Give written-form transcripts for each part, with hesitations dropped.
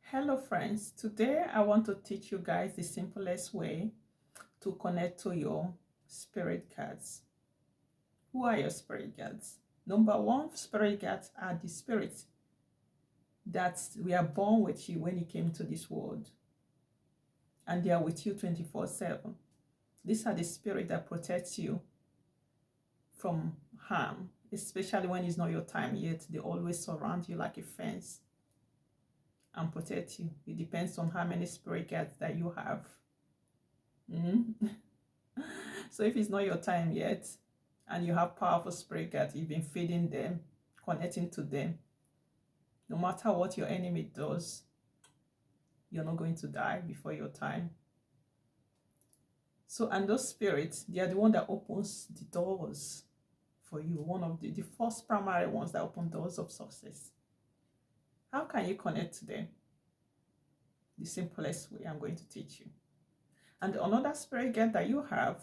Hello friends, today I want to teach you guys the simplest way to connect to your spirit guides. Who are your spirit guides? Number one, spirit guides are the spirits that we are born with you when you came to this world, and they are with you 24/7. These are the spirit that protects you from harm, especially when it's not your time yet. They always surround you like a fence and protect you. It depends on how many spirit guides that you have. So if it's not your time yet and you have powerful spirit guides, you've been feeding them, connecting to them, no matter what your enemy does, you're not going to die before your time. So, and those spirits, they are the one that opens the doors for you. One of the first primary ones that open doors of success. How can you connect to them? The simplest way I'm going to teach you. And another spirit guide that you have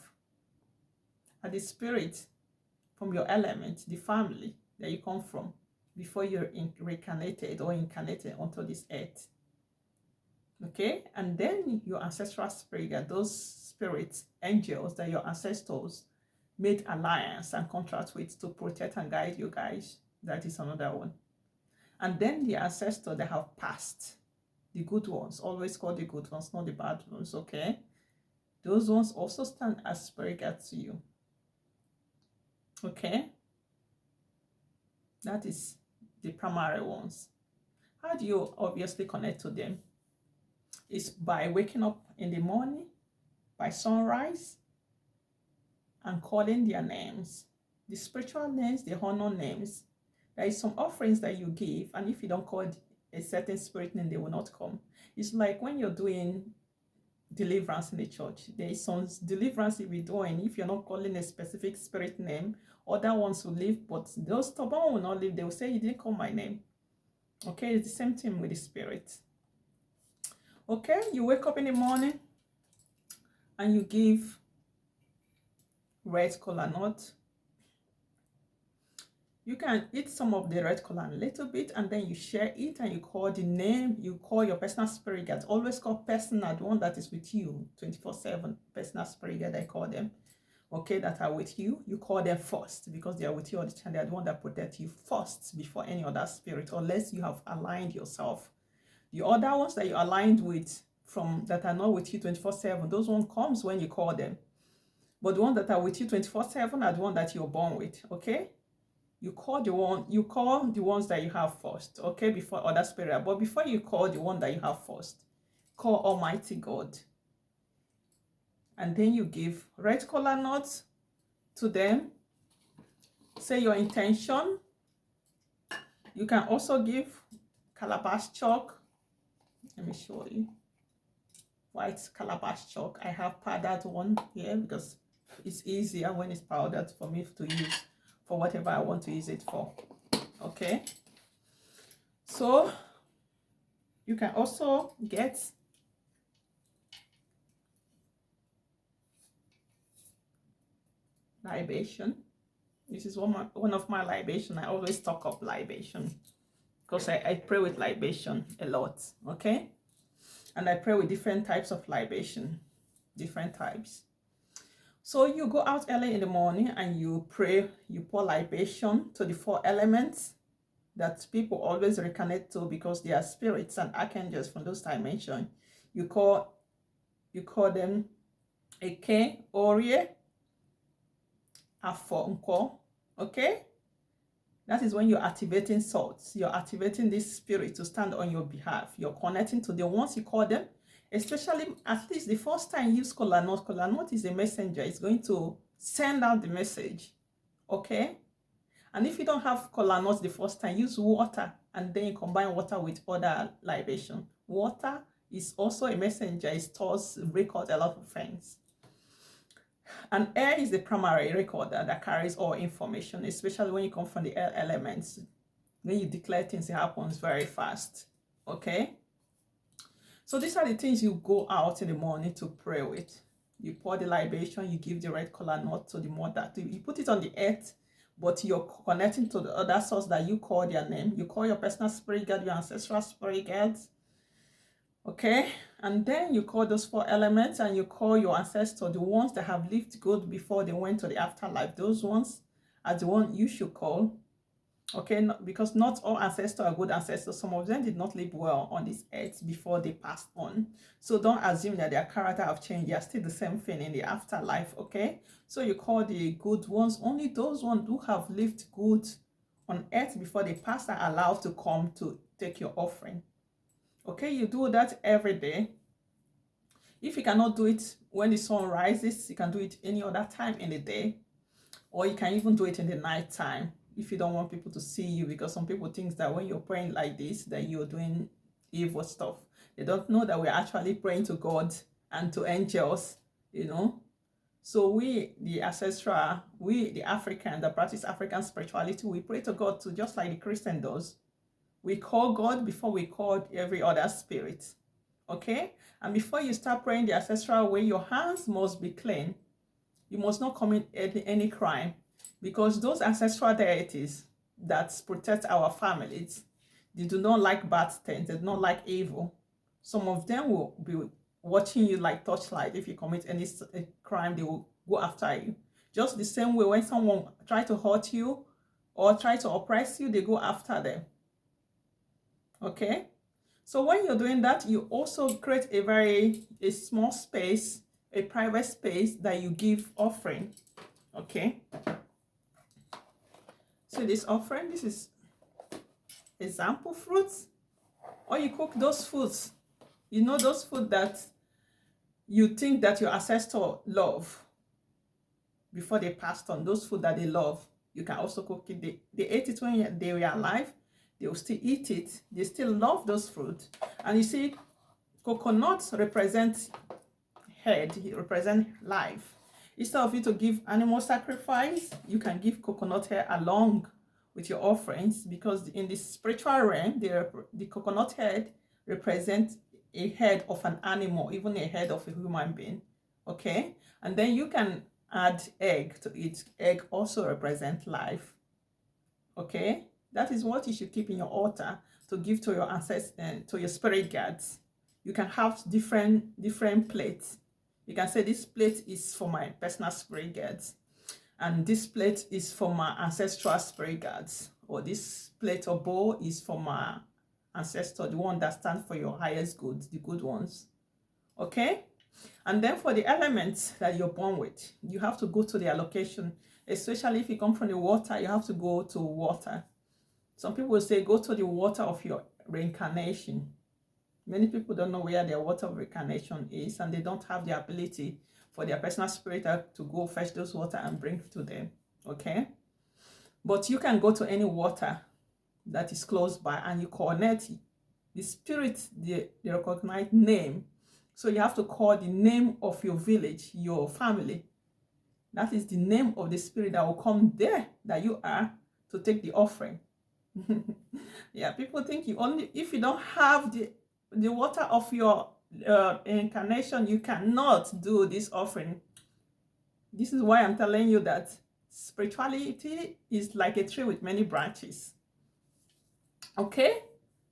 are the spirits from your element, the family that you come from before you're reincarnated or incarnated onto this earth. Okay, and then your ancestral spirit, those spirits, angels that your ancestors made alliance and contract with to protect and guide you guys. That is another one. And then the ancestors that have passed, the good ones, always call the good ones, not the bad ones. Okay, those ones also stand as spirit guides to you. Okay, that is the primary ones. How do you obviously connect to them? It's by waking up in the morning, by sunrise, and calling their names. The spiritual names, the honor names. There is some offerings that you give, and if you don't call a certain spirit name, they will not come. It's like when you're doing deliverance in the church. There is some deliverance you'll be doing. If you're not calling a specific spirit name, other ones will leave, but those stubborn will not leave. They will say, you didn't call my name. Okay, it's the same thing with the spirit. Okay, you wake up in the morning and you give red kola nut. You can eat some of the red kola a little bit, and then you share it and you call the name, you call your personal spirit guide. Always call personal, the one that is with you 24/7, personal spirit guide, I call them. Okay, that are with you. You call them first because they are with you all the time. They are the one that protect you first before any other spirit, unless you have aligned yourself. The other ones that you aligned with from that are not with you 24/7, those one comes when you call them. But the ones that are with you 24/7 are the one that you're born with. Okay, you call the ones that you have first. Okay, before other spirit. But before you call the one that you have first, call Almighty God, and then you give red kola nuts to them. Say your intention. You can also give calabash chalk. Let me show you. White calabash chalk. I have powdered one here because it's easier when it's powdered for me to use for whatever I want to use it for. Okay, so you can also get libation. This is one of my libation. I always talk of libation because I pray with libation a lot. Okay, and I pray with different types of libation, different types. So you go out early in the morning and you pray, you pour libation to the 4 elements that people always reconnect to because they are spirits and archangels from those dimensions. You call them Eke, Orie, Afo, okay? That is when you're activating salts. You're activating this spirit to stand on your behalf. You're connecting to the ones you call them. Especially, at least the first time you use kola nut. Kola nut is a messenger. It's going to send out the message, okay? And if you don't have kola nut the first time, use water, and then you combine water with other libation. Water is also a messenger. It stores, records a lot of things. And air is the primary recorder that carries all information, especially when you come from the air elements. When you declare things, it happens very fast. Okay? So these are the things you go out in the morning to pray with. You pour the libation, you give the red kola nut to the mother. You put it on the earth, but you're connecting to the other source that you call their name. You call your personal spirit guide, your ancestral spirit guides. Okay, and then you call those 4 elements and you call your ancestors, the ones that have lived good before they went to the afterlife. Those ones are the one you should call. Okay, because not all ancestors are good ancestors. Some of them did not live well on this earth before they passed on. So don't assume that their character have changed. They are still the same thing in the afterlife. Okay, so you call the good ones. Only those ones who have lived good on earth before they pass are allowed to come to take your offering. Okay, you do that every day. If you cannot do it when the sun rises, you can do it any other time in the day, or you can even do it in the night time if you don't want people to see you, because some people think that when you're praying like this that you're doing evil stuff. They don't know that we're actually praying to God and to angels, you know. So we, the ancestral, we, the African that practice African spirituality, we pray to God too, just like the Christian does. We call God before we call every other spirit. Okay? And before you start praying the ancestral way, your hands must be clean. You must not commit any crime, because those ancestral deities that protect our families, they do not like bad things, they do not like evil. Some of them will be watching you like torchlight. If you commit any crime, they will go after you. Just the same way when someone try to hurt you or try to oppress you, they go after them. Okay? So when you're doing that, you also create a small space, a private space that you give offering. Okay. So this offering, this is example fruits, or you cook those foods. You know, those food that you think that your ancestor love before they passed on, those food that they love. You can also cook it. They ate it when they were alive. They will still eat it. They still love those fruit. And you see, coconuts represent head, it represent life. Instead of you to give animal sacrifice, you can give coconut hair along with your offerings, because in the spiritual realm, the coconut head represents a head of an animal, even a head of a human being. Okay, and then you can add egg to it. Egg also represents life. Okay, that is what you should keep in your altar to give to your ancestors, to your spirit guides. You can have different plates. You can say this plate is for my personal spirit guides, and this plate is for my ancestral spirit guides, or this plate or bowl is for my ancestor, the one that stands for your highest good, the good ones. Okay? And then for the elements that you're born with, you have to go to their location. Especially if you come from the water, you have to go to water. Some people will say, go to the water of your reincarnation. Many people don't know where their water of reincarnation is, and they don't have the ability for their personal spirit to go fetch those water and bring to them. Okay? But you can go to any water that is close by and you connect the spirit, the recognized name. So you have to call the name of your village, your family. That is the name of the spirit that will come there that you are to take the offering. Yeah, people think you only, if you don't have the water of your incarnation, you cannot do this offering. This is why I'm telling you that spirituality is like a tree with many branches. Okay?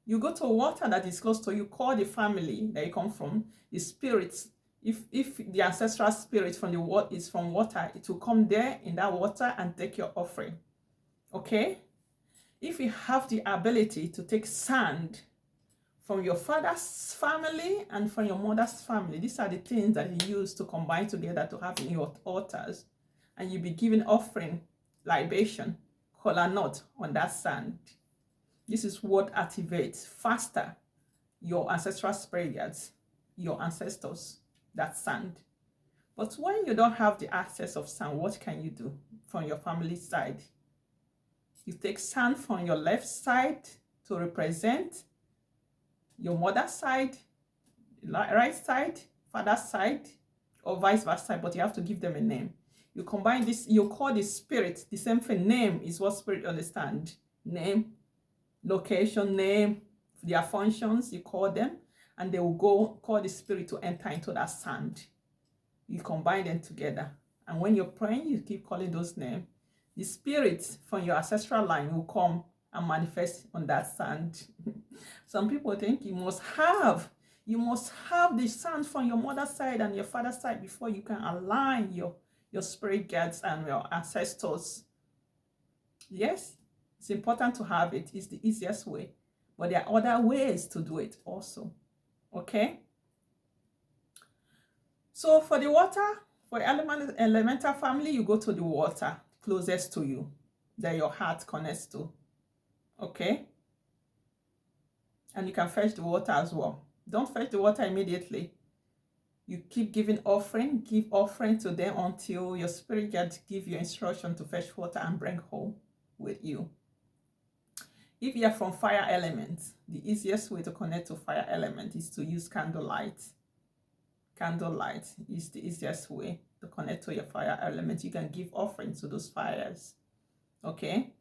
You go to water that is close to you, call the family that you come from, the spirits. If the ancestral spirit from the water is from water, it will come there in that water and take your offering. Okay? If you have the ability to take sand from your father's family and from your mother's family, these are the things that you use to combine together to have in your altars, and you be giving offering, libation, kola nut on that sand. This is what activates faster your ancestral spirits, your ancestors, that sand. But when you don't have the access of sand, what can you do from your family side? You take sand from your left side to represent your mother's side, right side, father's side, or vice versa, but you have to give them a name. You combine this, you call the spirit, the same thing. Name is what spirit understand. Name, location, name, their functions, you call them, and they will go call the spirit to enter into that sand. You combine them together, and when you're praying, you keep calling those names. The spirits from your ancestral line will come and manifest on that sand. Some people think you must have You must have the sand from your mother's side and your father's side before you can align your spirit guides and your ancestors. Yes, it's important to have it. It's the easiest way. But there are other ways to do it also. Okay? So for the water, for elemental family, you go to the water closest to you that your heart connects to. Okay? And you can fetch the water as well. Don't fetch the water immediately. You keep giving offering, give offering to them until your spirit guides give you instruction to fetch water and bring home with you. If you are from fire element, the easiest way to connect to fire element is to use candlelight. Candlelight is the easiest way to connect to your fire element. You can give offering to those fires. Okay?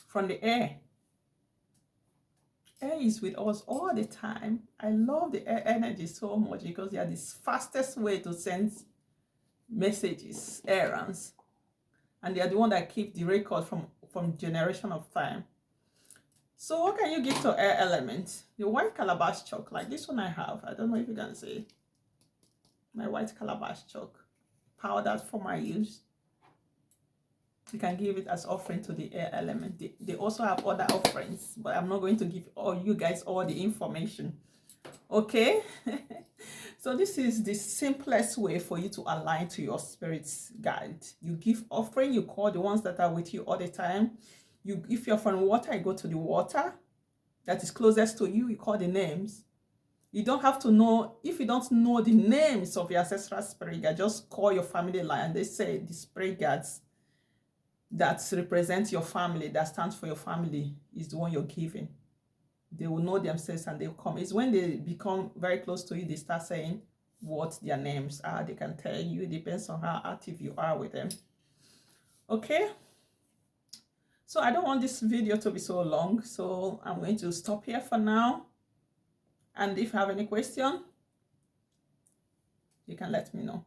From the air. Air is with us all the time. I love the air energy so much because they are the fastest way to send messages, errands. And they are the one that keep the record from generation of time. So what can you give to air element? The white calabash chalk, like this one I have. I don't know if you can see. My white calabash chalk, powdered for my use. You can give it as offering to the air element. They also have other offerings, but I'm not going to give all you guys all the information. Okay? So this is the simplest way for you to align to your spirit's guide. You give offering, you call the ones that are with you all the time. If you're from water, you go to the water that is closest to you, you call the names. You don't have to know, if you don't know the names of your ancestral spirit guide, just call your family line. They say the spirit guides that represent your family, that stands for your family, is the one you're giving. They will know themselves and they'll come. It's when they become very close to you, they start saying what their names are. They can tell you. It depends on how active you are with them. Okay? So I don't want this video to be so long, so I'm going to stop here for now. And if you have any question, you can let me know.